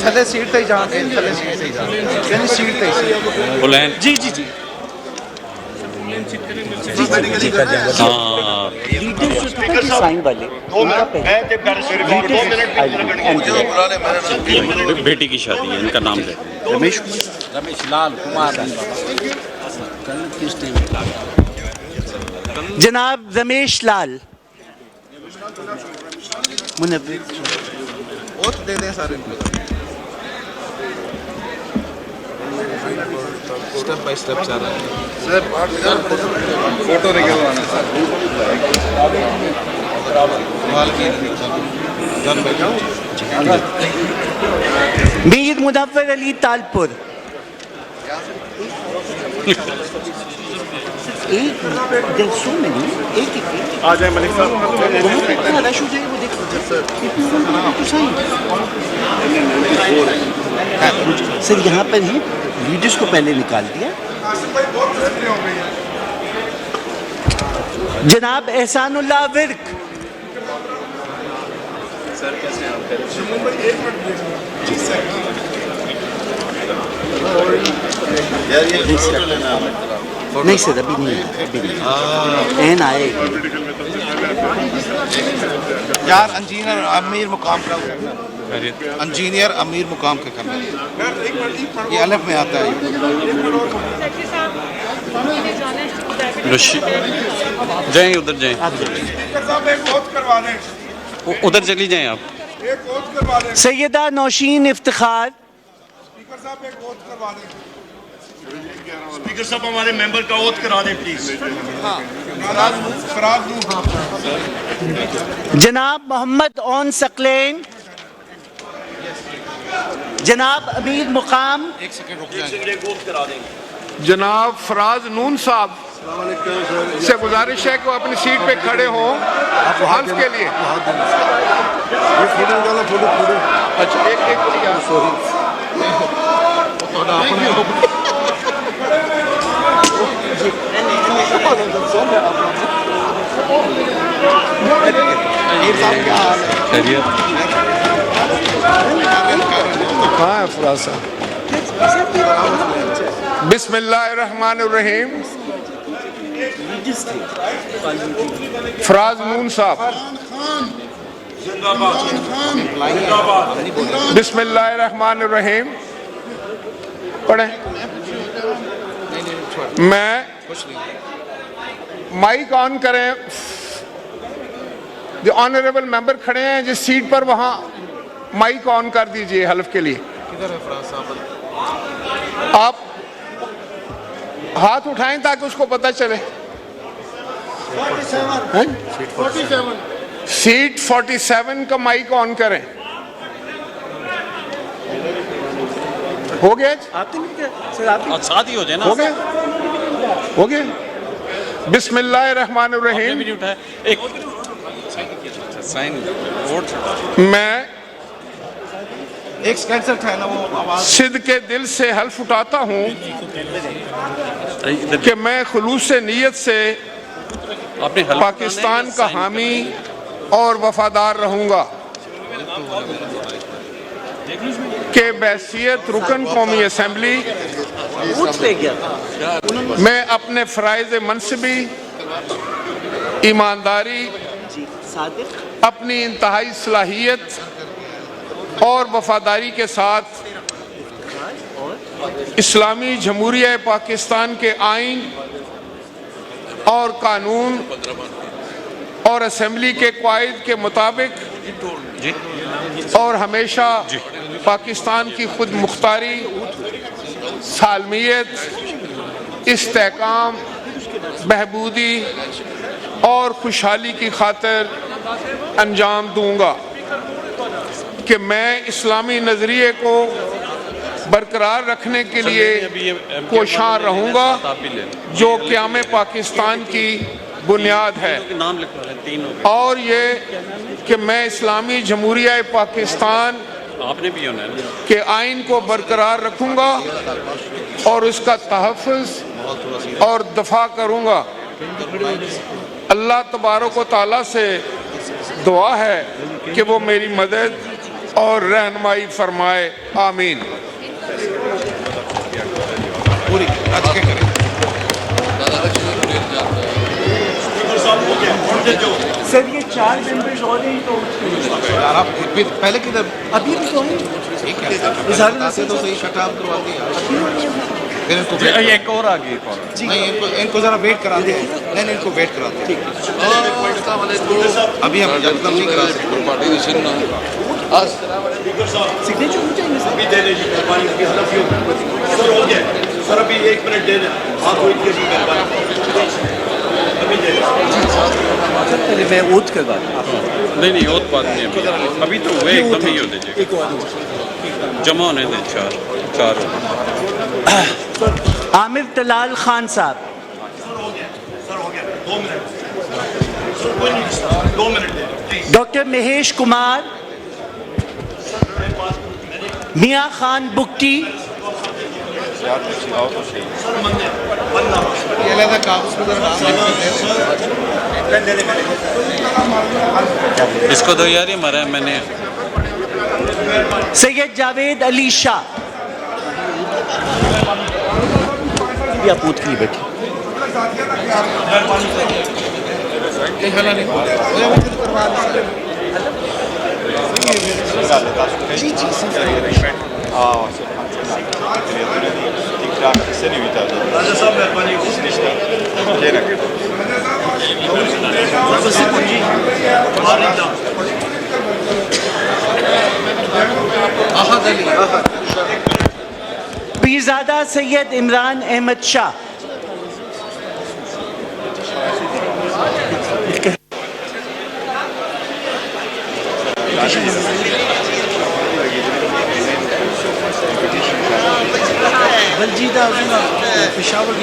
थले सीट ते जाके थले सीट ते जाके यानी सीट ते बुलैन जी जी जी हाँ साइन वाले बेटी की शादी है, इनका नाम ले रमेश लाल कुमार जनाब रमेश लाल मुनव्विर ओथ दे दें सारे स्टेप बाय स्टेप सारा सर फोटो निकलवाना सर मीर मुनव्विर अली तालपुर एक सो मैंने एक आ जाए मलिक साहब रश हो जाए वो देखो सर यहाँ पर ही वीडियोस को पहले निकाल दिया जनाब एहसानुल्लाह विर्क नहीं सर अभी नहीं एन आए यार इंजीनियर अमीर मुकाम का इंजीनियर अमीर मुकाम का करना ये अलग में आता है जाएं उधर जाएं, उधर चली जाएं आप। सैयदा नौशीन इफ्तिखार स्पीकर साहब हमारे मेंबर का ओथ करा दें प्लीज। जनाब मोहम्मद ओन सकलेन जनाब अमीर मुकाम एक सेकंड रुक जाए ओथ करा दें। जनाब फराज नून साहब से गुजारिश है कि वो अपनी सीट पे खड़े हों हल्फ के लिए। अच्छा एक कहाँ है फराज साहब? बिस्मिल्लाहिर्रहमानिर्रहीम। फराज नून साहब बिस्मिल्लाहिर्रहमानिर्रहीम पढ़े। मैं माइक ऑन करें। जो ऑनरेबल मेंबर खड़े हैं जिस सीट पर वहां माइक ऑन कर दीजिए हल्फ के लिए। किधर है फराज साहब आप हाथ उठाएं ताकि उसको पता चले। सीट 47 का माइक ऑन करें। हो गया साथ ही हो जाए ना। हो गया हो गया। बिस्मिल्लाहिर्रहमानिर्रहीम। भी नहीं उठाया एक साइन वोट। मैं एक कैंसर था ना वो आवाज सिद्ध के दिल से हल्फ उठाता हूँ कि मैं खुलूस से नीयत से आपने पाकिस्तान का हामी और वफादार रहूंगा के बैसियत रुकन कौमी असम्बली मैं अपने फ़राइज़ मनसबी ईमानदारी अपनी इंतहाई सलाहियत और वफादारी के साथ इस्लामी जमहूरिया पाकिस्तान के आइन और कानून और असम्बली के क़वाइद के मुताबिक और हमेशा पाकिस्तान की खुद मुख्तारी, सालमियत, इस्तेहकाम, बहबूदी और खुशहाली की खातिर अंजाम दूंगा कि मैं इस्लामी नज़रिए को बरकरार रखने के लिए कोशां रहूंगा जो क़याम पाकिस्तान की बुनियाद है। और ये कि मैं इस्लामी जमहूरिया पाकिस्तान के आइन को बरकरार रखूंगा और उसका तहफ़्फ़ुज़ और दफा करूंगा। अल्लाह तबारक व तआला से दुआ है कि वो मेरी मदद और रहनुमाई फरमाए, आमीन। पूरी आज के करें सर ये 4 मेंबर्स और हैं तो यार आप पहले किधर अभी भी तो हैं। ठीक है इजहार बताते तो सही शटाब करवाते यार फिर इनको एक और आ गई नहीं इनको जरा वेट कराते हैं नहीं इनको वेट कराते हैं अभी हम एकदम नहीं करा सकते सिग्नेचर हो जाएंगे सर। अभी दे दीजिए मेहरबानी करके सर हो गया सर अभी 1 मिनट दे दें आप वेट कीजिए मेहरबानी अभी दे दें सर पहले मैं ओथ करवा दूं। नहीं और बात नहीं अभी तो हुए एकदम ही हो दीजिए एक और जमा होने दें चार आमिर तलाल खान साहब, सर हो गया 2 मिनट सर कोई नहीं 2 मिनट दे please doctor Mahesh Kumar, Mian Khan Bugti, sir बनना ये अलग कागज में जरा इसको दो यार, ये मरा है मैंने। सैयद जावेद अली शाह। अभी आप ओथ के लिए बैठिए। राजा साहब मेहरबानी पीरजादा सैयद इमरान अहमद शाह। बलजीदा पेशावर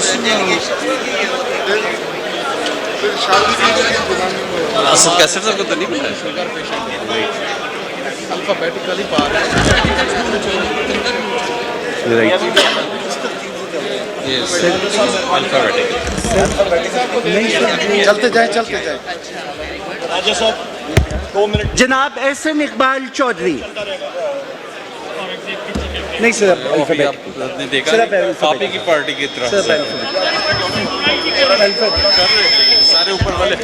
असद कैसे सर को तो नहीं मिला अल्फाबेटिकली पा रहे हैं चलते जाए राजा साहब 2 मिनट जनाब एहसन इकबाल चौधरी। नहीं सर अभी आपने देखा आप ही की पार्टी की तरफ से सारे ऊपर वाले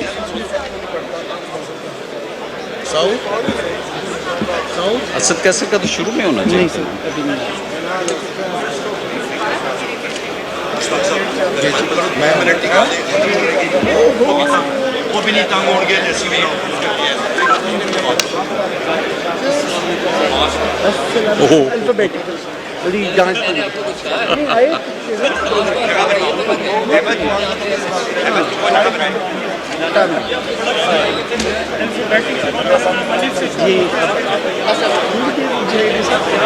असद कैसे का तो शुरू में होना चाहिए। नहीं सर अभी नहीं। वो भी नहीं तंग होंगे जैसे भी अल्फाबेटिकल बड़ी जांच नहीं आए।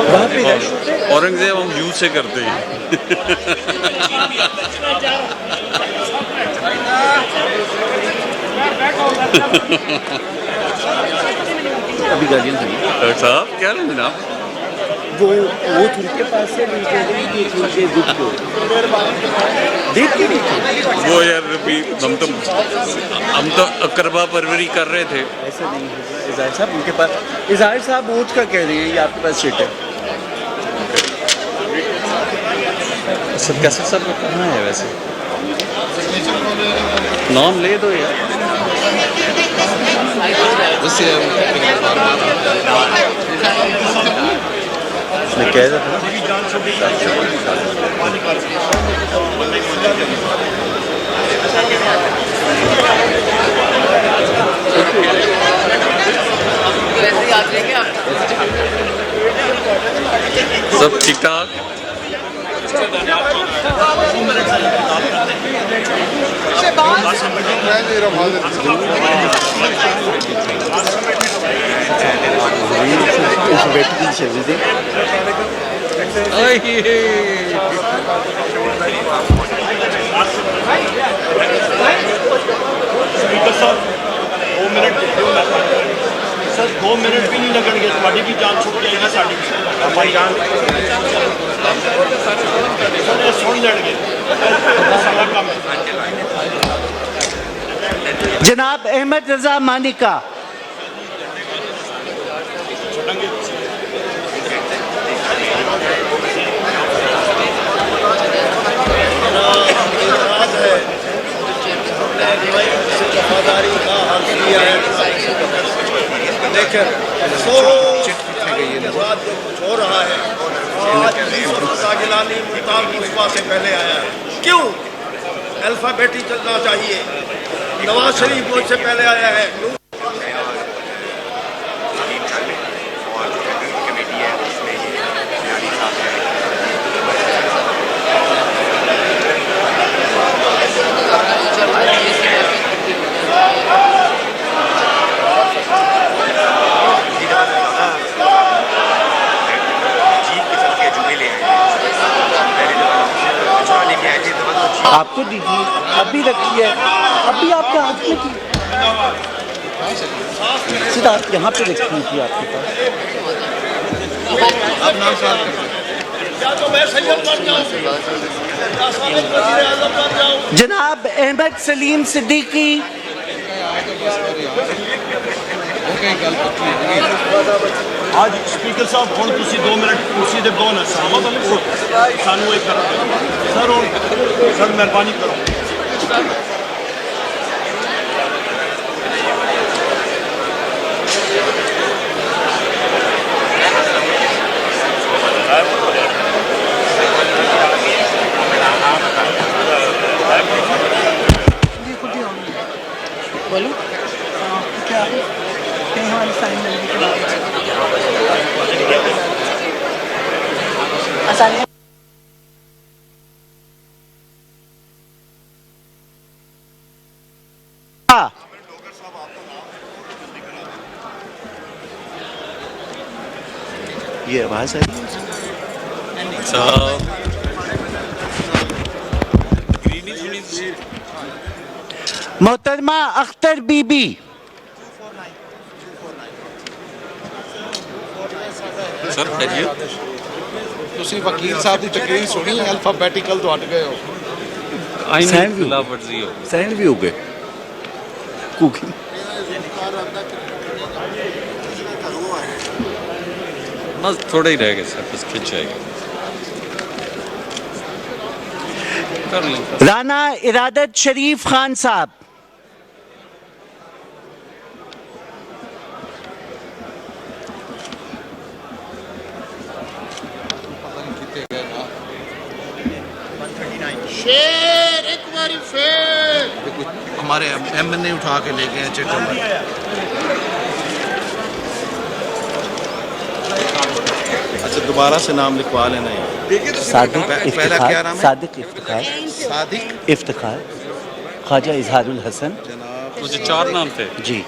वहाँ पे रश होते हैं। औरंगजेब हम यूं से करते हैं। अभी गार्जियन डॉक्टर साहब क्या लें जनाब? वो उनके पास से उनके ग्रुप को देख के नहीं थे। वो यार अभी हम तो अकरबा परवरी कर रहे थे। ऐसा नहीं है इजहार साहब, उनके पास इजहार साहब वोट का कह रहे हैं, ये आपके पास सीट है। सब कैसे सब कहाँ है वैसे? नाम ले दो यार। मैं कह रहा था सब ठीक ठाक। स्पीकर साहब 2 मिनट सर 2 मिनट भी नहीं लगेंगे, तुम्हारी भी जान छुट जाएगी, साड़ी हमारी जान सर ये सुन लेंगे सारा काम है। जनाब अहमद रजा मानिका। पिक्चर के बाद जो कुछ हो रहा है आज गिलानी मुल्तान मुस्तफा से पहले आया है। क्यों अल्फाबेटी चलना चाहिए? नवाज शरीफ मुझसे पहले आया है। क्यों? आप तो दीजिए, अभी रखी है, अभी आपके हाथ में थी, सीधा आप यहाँ पे रखी थी आपके पास। या तो मैं सैयद बन जाऊं या साबिक वज़ीर आज़म बन जाऊं। जनाब अहमद सलीम सिद्दीकी। आज स्पीकर साहब ਹੁਣ ਤੁਸੀਂ 2 ਮਿੰਟ ਕੁਰਸੀ ਤੇ ਬਹੋ ਨਾ ਸਾਮਾ ਵਾਲੇ ਸਾਨੂੰ ਇਹ ਕਰੋ ਸਰ ਹੁਣ ਸਰ ਮਿਹਰਬਾਨੀ ਕਰੋ। बोलो क्या कहीं हमारी साइन मिलने के बाद आसानी ये आवाज है। मोहतरमा अख्तर बीबी। सर खैरियत? ਤੁਸੀਂ ਵਕੀਲ ਸਾਹਿਬ ਦੀ ਤਕਰੀਰ ਸੁਣੀ, ਅਲਫਾਬੈਟੀਕਲ ਤੋਂ ਹਟ ਗਏ ਹੋ। आईन सहन भी खिलाफ वर्जी हो सहन भी हो गए कुकिंग। बस थोड़ा ही रह गया सर, बस खिंच जाएगा। कर लें। राना इरादत शरीफ खान साहब। शेर एक बार फिर हमारे एमएनए उठा के ले गए हैं चिट्ठों में। अच्छा दोबारा से नाम लिखवा लेना है। सादिक पहला क्या नाम है? सादिक इफ्तिखार। सादिक इफ्तिखार। ख्वाजा इजहारुल हसन। मुझे 4 नाम थे जी।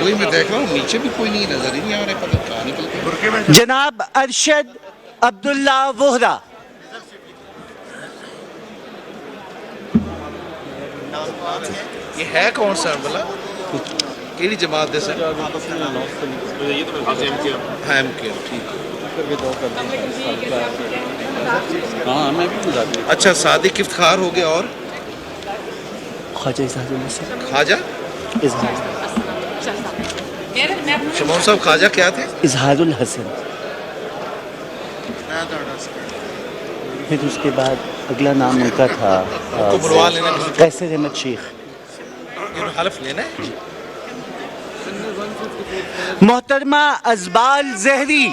वही मैं देख रहा हूँ, नीचे भी कोई नहीं, नजर ही नहीं आ रहा, पता कहाँ निकल गए। जनाब अरशद अब्दुल्ला वोहरा। ये है कौन सा बोला? केड़ी जमात दे सर? हाँ एमके ठीक। हाँ मैं भी गुजारी। अच्छा सादिक इफ्तिखार हो गया और ख्वाजा इजहारुल हसन। ख्वाजा शमौन साहब ख्वाजा क्या थे? इजहारुल हसन। फिर उसके बाद अगला नाम उनका था उनको बुलवा लेना किसी को। कैसर अहमद शेख। इन्होंने हलफ लेना है। मोहतरमा अजबाल जहरी।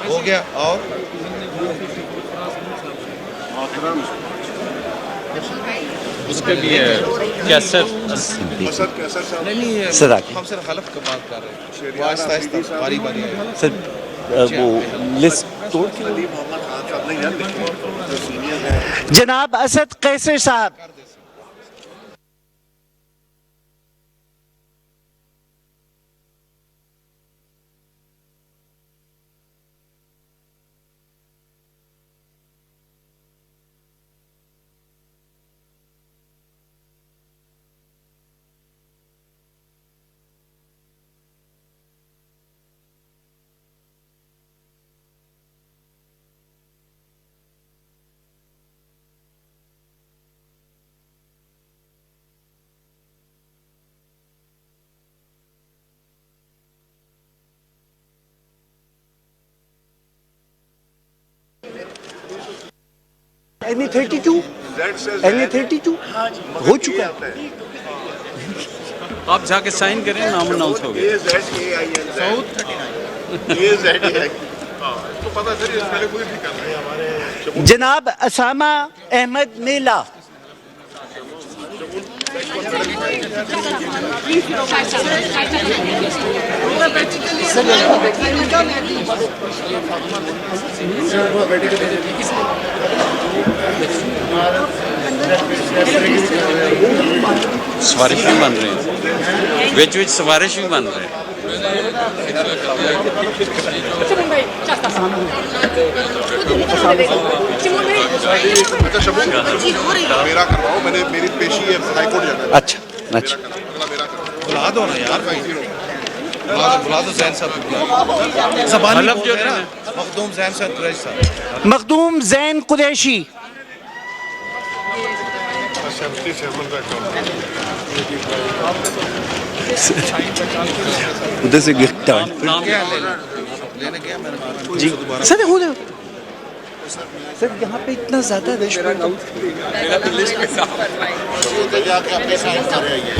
हो गया और उसके भी है कैसर। सर आगे। हम सिर्फ हलफ का बात कर रहे हैं, वो आहिस्ता आहिस्ता बारी बारी आएगा। सर वो लिस्ट तोड़ के। जनाब असद कैसर साहब। Any 32? NA-32 हो चुका है। आप जाके साइन करें, नाम अनाउंस हो गया। जनाब असामा अहमद मेला। सिफारिश भी बन रहे हैं, विच सिफारिश भी बन रहे हैं। मेरा करवाओ, मैंने मेरी पेशी है हाई कोर्ट जाना है। अच्छा अच्छा बुला दो ना यार भाई, बुला दो जैन साहब को, ज़बानी हलफ बोल जो रहे हैं है ना, मखदूम जैन साहब कुरैशी साहब। मखदूम जैन कुरैशी। उधर से गिरता है नाम लेने गया मैंने जी सर। हो रहा सर, यहाँ पे इतना ज्यादा रश पड़ा।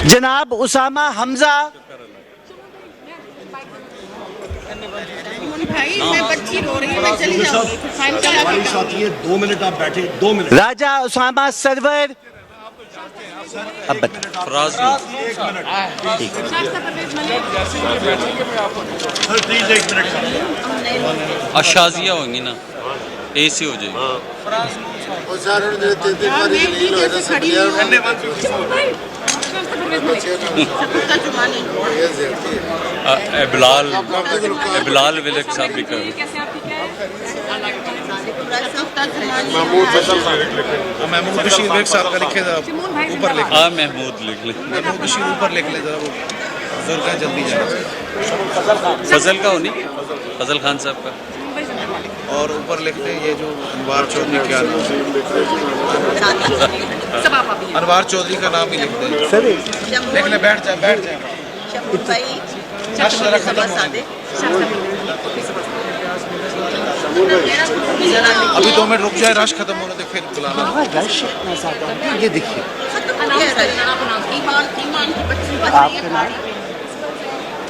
जनाब उसामा हमजा। भाई मैं बच्ची रो रही हूँ, मैं चली जाऊंगी। फाइन करा हमारे साथ ये 2 मिनट आप बैठे, 2 मिनट। राजा उसामा सरवर। अब बता फराज अशाजिया होंगी ना, ऐसी हो जाएगी। बिलाल विलक साहब भी कर महमूद बशीर बेग साहब का लिखे जरा ऊपर लिख, हाँ महमूद लिख ले। महमूद बशीर ऊपर लिख ले जरा, वो बुजुर्ग हैं जल्दी जाए। फजल का होनी, फजल खान साहब का। और ऊपर लिख ले ये जो अनवार चौधरी क्या, अनवार चौधरी का नाम ही लिख दे। सर लिख ले, बैठ जा बैठ जा। अभी 2 मिनट रुक जाए, रश खत्म होने दे, फिर बुलाना। रश इतना ज्यादा है। ये देखिए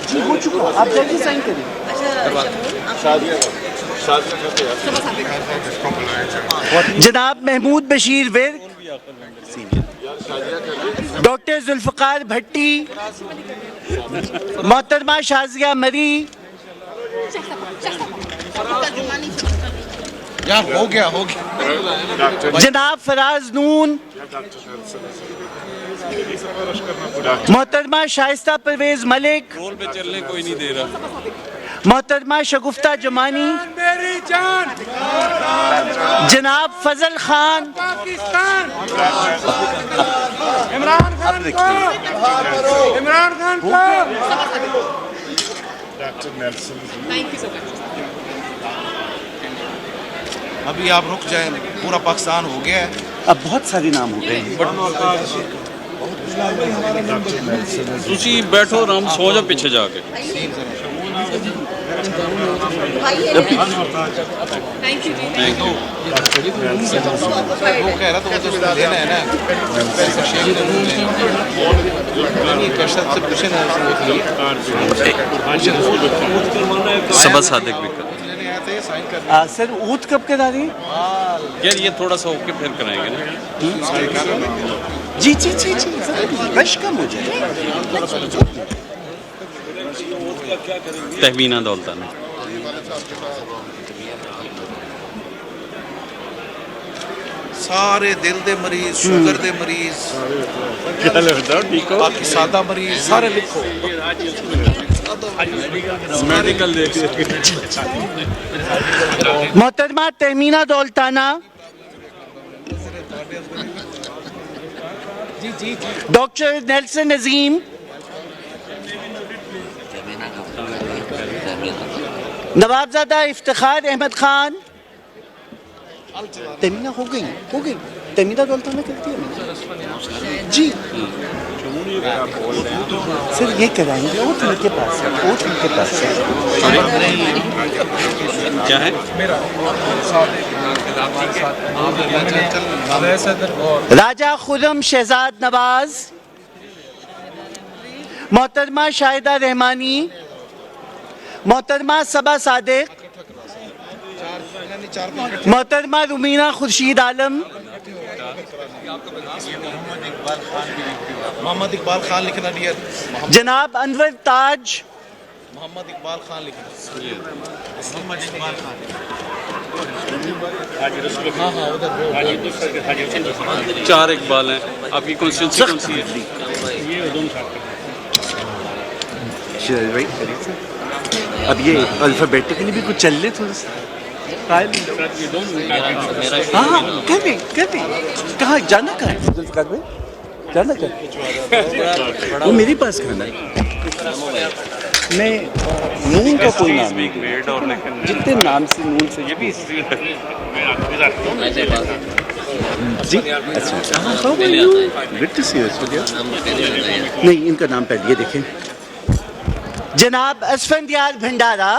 जी हो चुका, आप जल्दी साइन करिए। जनाब महमूद बशीर विर्क, डॉक्टर जुल्फकार भट्टी, मोहतरमा शाजिया मरी। यार हो गया जनाब फराज नून, मोहतरमा शाइस्ता परवेज मलिक, रोल पे चलने कोई नहीं दे रहा। मोहतरमा शगुफ्ता जमानी, मेरी जान जनाब फजल खान। इमरान खान को, इमरान खान को। अभी आप रुक जाए, पूरा पाकिस्तान हो गया है। अब बहुत सारे नाम हो गए हैं। तुसी बैठो आराम, सो जाओ पीछे जाके। Thank you. वो कह रहा तो वो तो उसको देना है ना, पूछे ना सबा सादिक भी कर। सर ऊद कब करा रही हैं? यार ये थोड़ा सा होके फिर कराएंगे ना। जी जी जी जी रश कम हो जाए। तहमीना दौलताना सारे दिल दे मरीज, शुगर दे मरीज, बाकी सादा मरीज सारे लिखो। मेडिकल देखिए। मोहतरमा तहमीना दौलताना, डॉक्टर नेल्सन नजीम, नवाबजादा इफ्तिखार अहमद खान। तहमीना हो गई तहमीना दौलताना करती है जी। सर ये कराएंगे ओथ उनके पास है, ओथ उनके पास है। क्या है? राजा खुर्रम शहजाद नवाज, मोहतरमा शाहिदा रहमानी, मोहतरमा सबा सादिक, मोहतरमा रुमीना खुर्शीद आलम, मोहम्मद इकबाल खान लिखना डियर, जनाब अनवर ताज, मोहम्मद इकबाल खान लिखना, मोहम्मद इकबाल खान। चार इकबाल हैं। आपकी कॉन्स्टिट्यूंसी कौन सी है? भाई अब ये अल्फाबेटिकली भी कुछ चल ले थोड़ा सा। हाँ कर भी कहाँ जाना, कहाँ है जुल्फ़िकार भाई, जाना कर वो मेरे पास खाना है। मैं नून का कोई नाम नहीं, जितने नाम से नून से ये भी जी। अच्छा गुड टू सी यू। नहीं इनका नाम पहले ये देखें, जनाब असफंदियार भंडारा।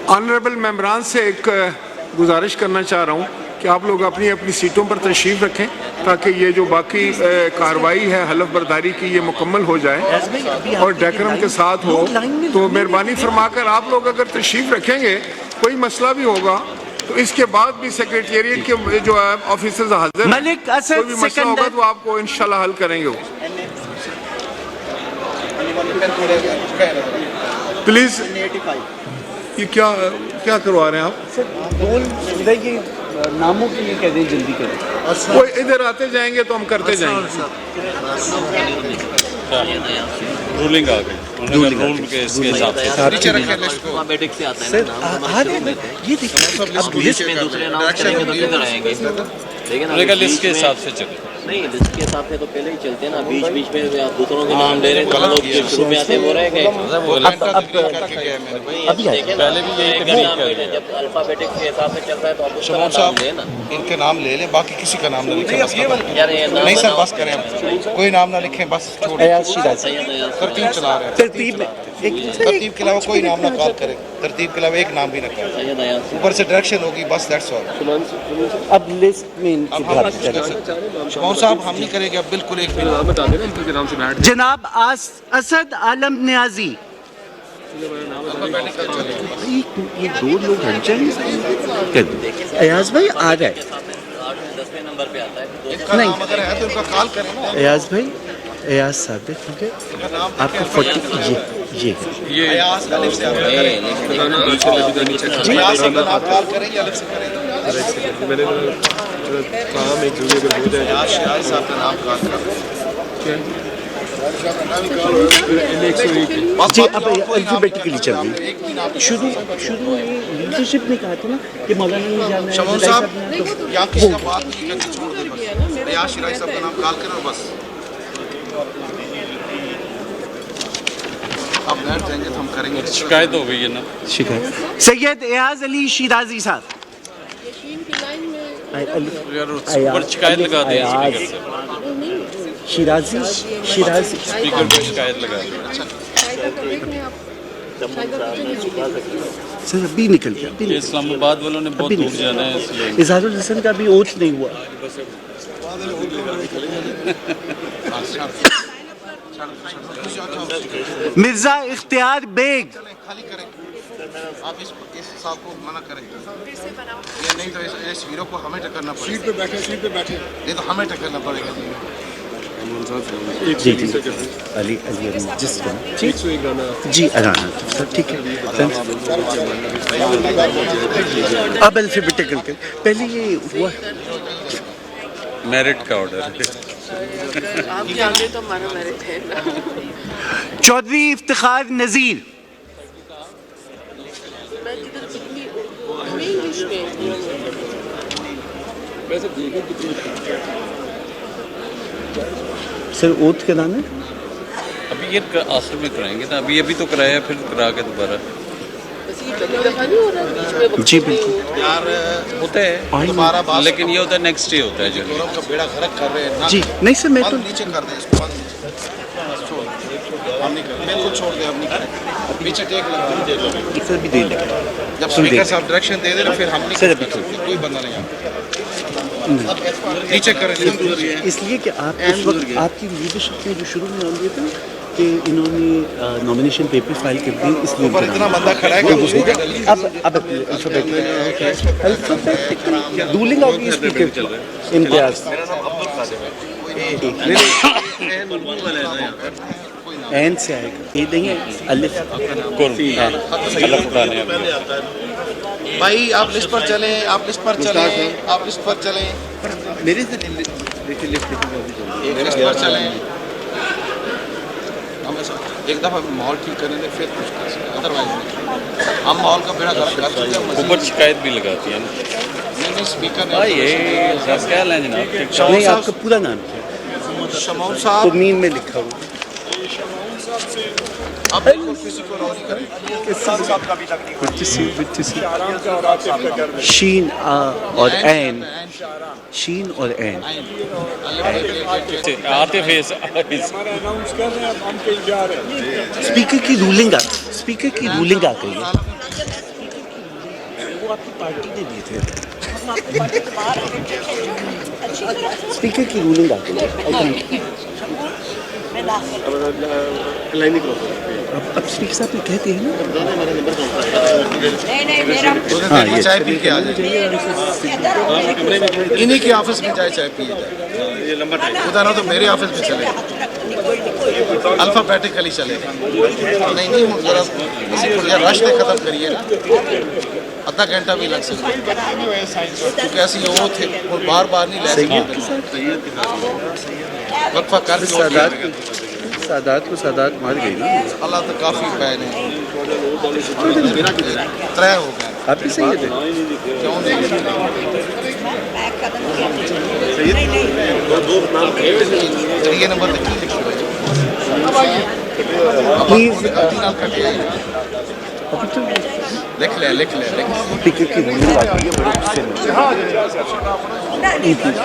ऑनरेबल मेंबरान से एक गुजारिश करना चाह रहा हूँ कि आप लोग अपनी अपनी सीटों पर तशरीफ़ रखें ताकि ये जो बाकी कार्रवाई है हलफ बर्दारी की ये मुकम्मल हो जाए और डेकोरम के साथ हो। तो मेहरबानी फरमाकर आप लोग अगर तशरीफ़ रखेंगे, कोई मसला भी होगा तो इसके बाद भी सेक्रेटेरिएट के जो है ऑफिसर्स हाजिर हैं, मलिक असद कोई भी मसला होगा तो आपको इंशाल्लाह हल करेंगे वो। प्लीज़ ये क्या करवा रहे हैं आप? ये नामों के लिए कह दें, जल्दी करें। वो इधर आते जाएंगे तो हम करते जाएंगे। रूलिंग आ गई, रूल के इसके हिसाब से नीचे रखें लिस्ट को। सर आ रहे हैं ये देखिए, अब लिस्ट में रूलिंग लिस्ट के हिसाब से चले। नहीं लिस्ट के हिसाब से तो पहले ही चलते हैं ना, बीच बीच में आप दूसरों के नाम ले रहे हैं, तो लोग जो शुरू में आते हैं वो रह गए। अभी पहले भी यही जब अल्फाबेटिक के हिसाब से चल रहा है तो आप उसका नाम लें ना। इनके नाम ले लें, बाकी किसी का नाम ना लिखें। बस यार ये नाम नहीं सर, बस करें, कोई नाम ना लिखें, बस छोड़ अयाज शिराज तरतीब चला रहे हैं। तरतीब में तरतीब के अलावा कोई नाम ना कॉल करें, तरतीब के अलावा एक नाम भी ना करें, ऊपर से डायरेक्शन होगी, बस दैट्स ऑल। अब लिस्ट में इनकी बात करें। कौन साहब हम नहीं करेंगे अब, बिल्कुल एक भी जनाब असद आलम न्याजी। ये दो लोग हट जाएंगे। अयाज भाई आ रहा है, 10वें नंबर पे आता है। नहीं अगर है तो उनका कॉल करें ना। अयाज भाई, अयाज सादिक ठीक है, आपको 40 ये अयाज अलग से आता है। अयाज साहब का नाम कॉल करें या अलग से करें? अयाज शिराज साहब का नाम कॉल करें। जी अब अल्फाबेटिकली चल रही। शुरू में लीडरशिप ने कहा था ना कि मौलाना नहीं जाना है। शमून साहब यहाँ किसी का बात नहीं करके छोड़ दे, बस अयाज शिराज साहब का नाम कॉल करें बस। आप बैठ जाएंगे तो हम करेंगे। शिकायत हो गई है ना। शिकायत सैयद एयाज अली शिराजी साहब। यार ऊपर शिकायत लगा दें स्पीकर से, शिराजी स्पीकर पे शिकायत लगा दें। सर अभी निकल गया, अभी ये इस्लामाबाद वालों ने बहुत दूर जाना है इसलिए। इजहारुल हसन का भी ओथ नहीं हुआ। मिर्जा इख्तियार बेग। खाली करें आप, इस साहब को मना करें, ये नहीं तो इस हीरो को हमें टक्करना पड़ेगा। सीट पे बैठे नहीं तो हमें टक्करना पड़ेगा। जी अली जिस जी अराना सर ठीक है। अब अल्फाबेटिकल के पहले ये हुआ मेरिट का ऑर्डर। आपके आगे तो हमारा मेरिट है। चौधरी इफ्तिखार नजीर। सर ओथ कराना है अभी ये आखिर में कराएंगे ना, अभी तो कराया फिर करा के दोबारा। जी बिल्कुल यार होते हैं दोबारा बात लेकिन ये होता है नेक्स्ट डे होता है जो दोनों का बेड़ा गर्क कर रहे हैं ना। जी नहीं सर मैं तो बंद नीचे कर दे इसको, बंद नीचे छोड़, हम नहीं करें, बिल्कुल छोड़ दे, हम नहीं करें, पीछे टेक लगा सर भी दे लेंगे जब स्पीकर साहब डायरेक्शन दे दे ना फिर हम नहीं सर, कर अभी सकते, कोई बंदा नहीं आता नीचे करें इसलिए कि आप उस वक्त आपकी लीडरशिप में जो शुरू में नाम दिए थे ना कि इन्होंने नॉमिनेशन पेपर फाइल कर दिए इसलिए ऊपर इतना बंदा खड़ा है कि उसको अब रूलिंग होगी स्पीकर इम्तियाज एन से आएगा ये देंगे अलिफ भाई आप लिस्ट पर चलें, आप लिस्ट पर चलें, आप लिस्ट पर चलें, मेरे से लिस्ट पर चलें। हम एक दफ़ा माहौल ठीक करने दें फिर कुछ कर सकते, अदरवाइज नहीं। हम माहौल का बेड़ा गर्क कर चुके हैं। ऊपर शिकायत भी लगाती है नहीं स्पीकर ना ये सब क्या लें जनाब। नहीं आपका पूरा नाम क्या शमाउल तो साहब मीन में लिखा हुआ अब बिल्कुल किसी को रो नहीं करें। शीन और एन शीन और एन आते फेस स्पीकर की रूलिंग आ गई है वो आपकी पार्टी ने दिए थे स्पीकर की रूलिंग आ गई है अब स्पीकर साहब ने कहते हैं ना हाँ ये चाय पी के आ जाए, इन्हीं की ऑफिस में चाय पिए जाए, खुदा ना तो मेरे ऑफिस में चले, अल्फाबेटिकली चले। नहीं हम जरा थोड़ा रश से ख़त्म करिए ना, आधा घंटा भी लग सकता है क्योंकि ऐसी वो थे और बार नहीं ले सकते, वक्फा कर सादात को सादात मार गई ना अल्लाह तो काफ़ी बैन है, त्रय हो गए आप भी सही है क्यों नहीं ये नंबर लिख ले स्पीकर की रूलिंग आ गई है बड़े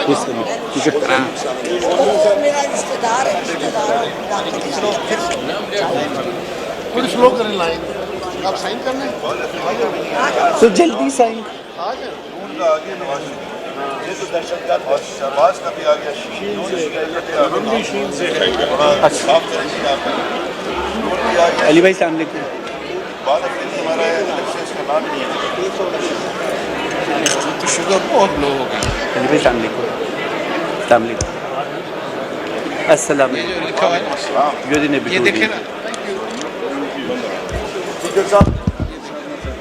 गुस्से कुछ स्लो करें लाइन, आप साइन करना है तो जल्दी साइन अली भाई सामने को तो शुगर बहुत लो हो गया। अली भाई सामने को अस्सलाम ये जो लिखा हुआ है ना, ये देखे ना,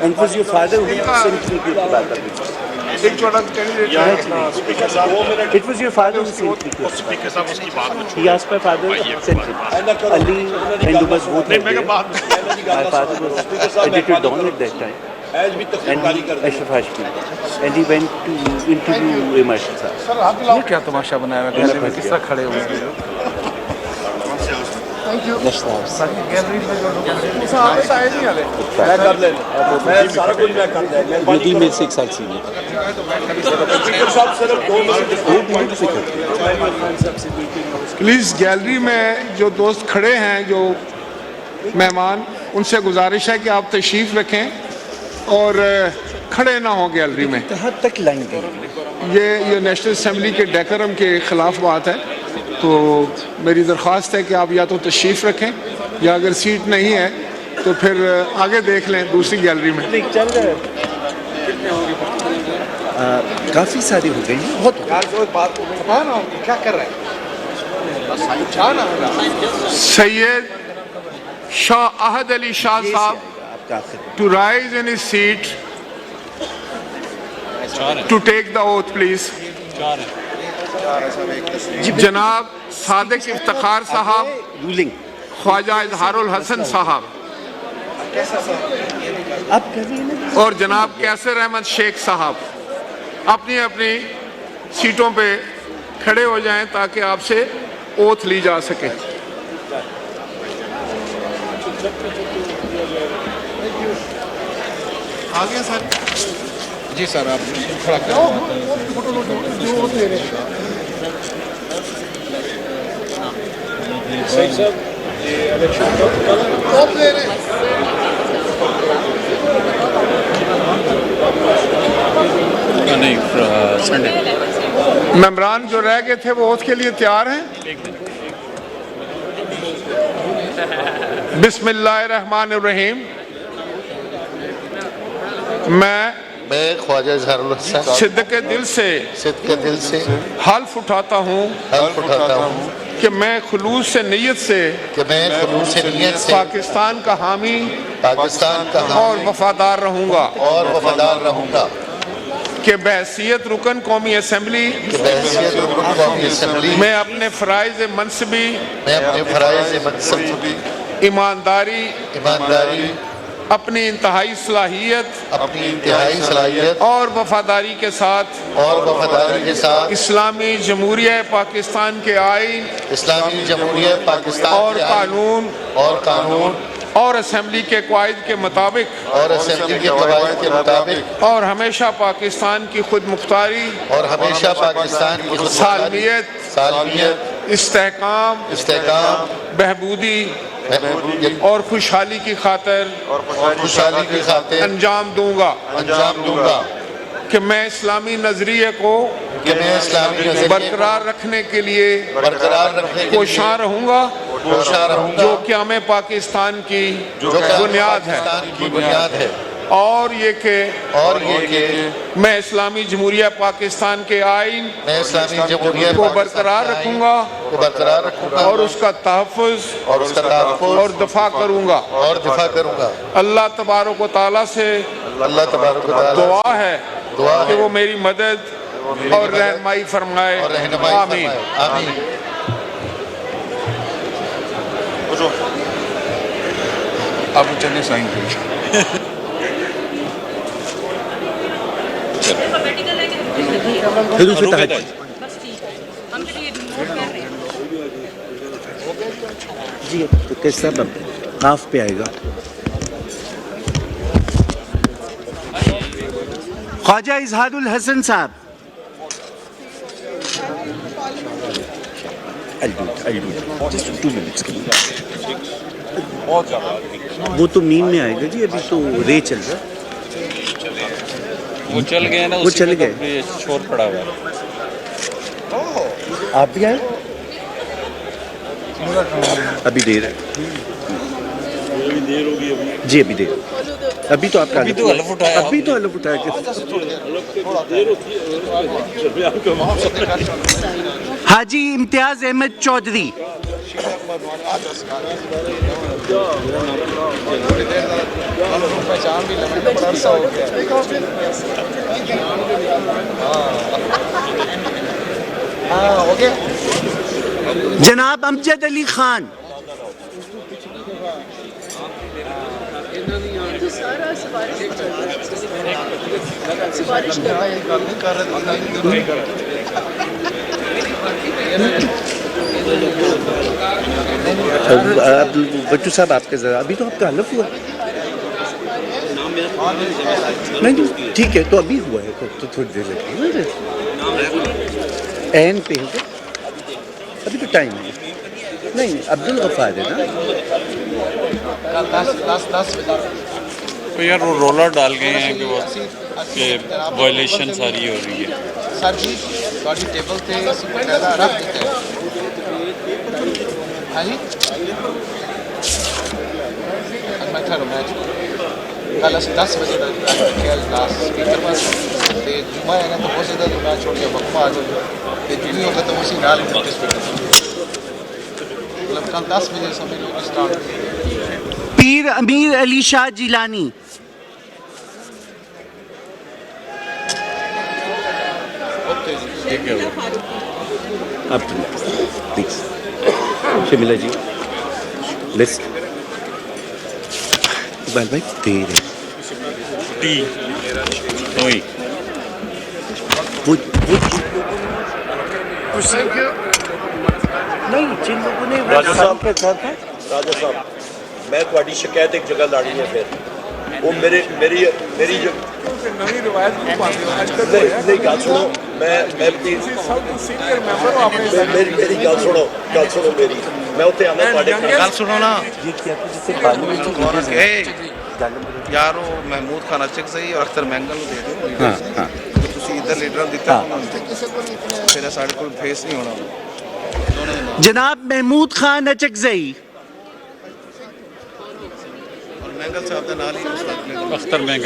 And was your father who sent me to Tibet? एक छोटा candidate It was your father who sent me to Tibet. He asked my father to send him. Ali and Dumas both were there. My father was editor Don at that time. And Ashraf Hashmi. And he went to interview Marshal Saab. ये क्या तमाशा बनाया है gallery में, किस तरह खड़े हुए हैं। मोदी में से एक साल सीनियर प्लीज़ गैलरी में जो दोस्त खड़े हैं, जो मेहमान, उनसे गुजारिश है कि आप तशरीफ़ रखें और खड़े ना हो गैलरी में। कहाँ तक लाइन गई? ये नेशनल असम्बली के डेकोरम के ख़िलाफ़ बात है, तो मेरी दरख्वास्त है कि आप या तो तशरीफ़ रखें या अगर सीट नहीं है तो फिर आगे देख लें दूसरी गैलरी में। चल रहा है काफ़ी सारी हो गई हैं, बहुत क्या कर रहे हैं? सैयद शाह अहद अली शाह साहब to rise in his seat to take the oath please. जनाब सादिक इफ्तिखार साहब, रूलिंग ख्वाजा इजहारुल हसन साहब आप कर रही हैं ना? और जनाब कैसर अहमद शेख साहब अपनी अपनी सीटों पे खड़े हो जाएं ताकि आपसे ओथ ली जा सके। आ गया सर। जी सर, आप खड़ा नहीं संडे मेंबरान जो रह गए थे वो ओथ के लिए तैयार हैं? बिस्मिल्लाहिर्रहमानिर्रहीम। मैं ख्वाजा इजहारुल हसन सिद्दक़े दिल से हल्फ उठाता हूँ कि मैं खुलूस से नीयत से पाकिस्तान का हामी और वफादार रहूँगा कि बहैसियत रुकन कौमी असम्बली मैं अपने फ़राइज़ मनसबी ईमानदारी अपनी इंतहाई सलाहियत और वफादारी के साथ इस्लामी जमहूरिया पाकिस्तान के आइन और कानून और असम्बली के क़वाइद के मुताबिक और हमेशा पाकिस्तान की खुद मुख्तारी सालमियत इस्तेहकाम बहबूदी और खुशहाली की खातिर अंजाम दूंगा कि मैं इस्लामी नजरिए को बरकरार रखने के लिए कोशां रहूंगा जो क़याम पाकिस्तान की बुनियाद है और ये कि मैं इस्लामी जमहूरिया पाकिस्तान के आइन को बरकरार रखूंगा और उसका तहफ़्फ़ुज़ और दफा करूंगा। अल्लाह तबारक व तआला से दुआ है कि वो मेरी मदद और रहनुमाई फरमाए। आमीन। आप चलिए साइन करिए। जी तो कैसा काफ पे आएगा? ख्वाजा इजहारुल हसन साहब। Just 2 minutes। वो तो मीम में आएगा जी, अभी तो रे चल रहा है। वो चल गए ना, वो चल गए, शोर पड़ा हुआ है। आप भी आए? अभी देर है जी, अभी देर। अभी तो आपका अभी तो हलफ उठाया हाजी इम्तियाज अहमद चौधरी। जनाब अमजद अली खान। बच्चू साहब आपके जरा, अभी तो आपका हलफ हुआ नहीं? ठीक है, तो अभी हुआ है तो थोड़ी देर लगेगी। एन पे है अभी तो टाइम है। नहीं, अब्दुल गफ्फार है ना? तो यार वो रोलर डाल गए हैं कि वो वायलेशन सारी हो रही है। सर जी गाड़ी टेबल थे रख देते हैं। हाँ जी मैं खैर मैच कल 10 बजे तक खेल लास्ट स्पीकर पर ते जुमा है ना तो बहुत ज़्यादा मैच छोड़ के वक्फा आ जाए ते जुमी होगा तो उसी नाल स्पीकर मतलब कल 10 बजे समय लोग स्टार्ट। पीर अमीर अली शाह जिलानी। ठीक है आप प्लीज शमिला जी लिस्ट। इकबाल भाई देर है। टी नोई वो नहीं, जिन लोगों ने राजा साहब मैं थोड़ी शिकायत एक जगह लानी है फिर वो मेरी जो ਨਵੀਂ ਰਿਵਾਇਤ ਨੂੰ ਪਾਉਂਦੇ ਹੋ ਅੱਜ ਤੱਕ नहीं गल सुनो मैं ਸਭ ਤੋਂ ਸੀਨੀਅਰ ਮੈਂਬਰ ਹੋ ਆਪਣੇ मेरी गल सुनो मेरी मैं उत्थे आना ਤੁਹਾਡੇ ਗੱਲ ਸੁਣੋ ਨਾ ये किया कि जिससे बालू में ਕੌਣ ਹੈ ਯਾਰ ਉਹ ਮਹਿਮੂਦ ਖਾਨ ਅਚਕਜ਼ਈ ਔਰ ਅਖਤਰ ਮਹਿੰਗਲ ਨੂੰ ਦੇ ਦਿਓ ਹਾਂ ਤੁਸੀਂ ਇੱਧਰ ਲੀਡਰਾਂ ਨੂੰ ਦਿੱਤਾ ਫਿਰ ਸਾਡੇ ਕੋਲ ਫੇਸ ਨਹੀਂ ਹੋਣਾ जनाब महमूद खान अचकजई ਔਰ ਮਹਿੰਗਲ ਸਾਹਿਬ ਦੇ ਨਾਲ ਹੀ अख्तर महंगा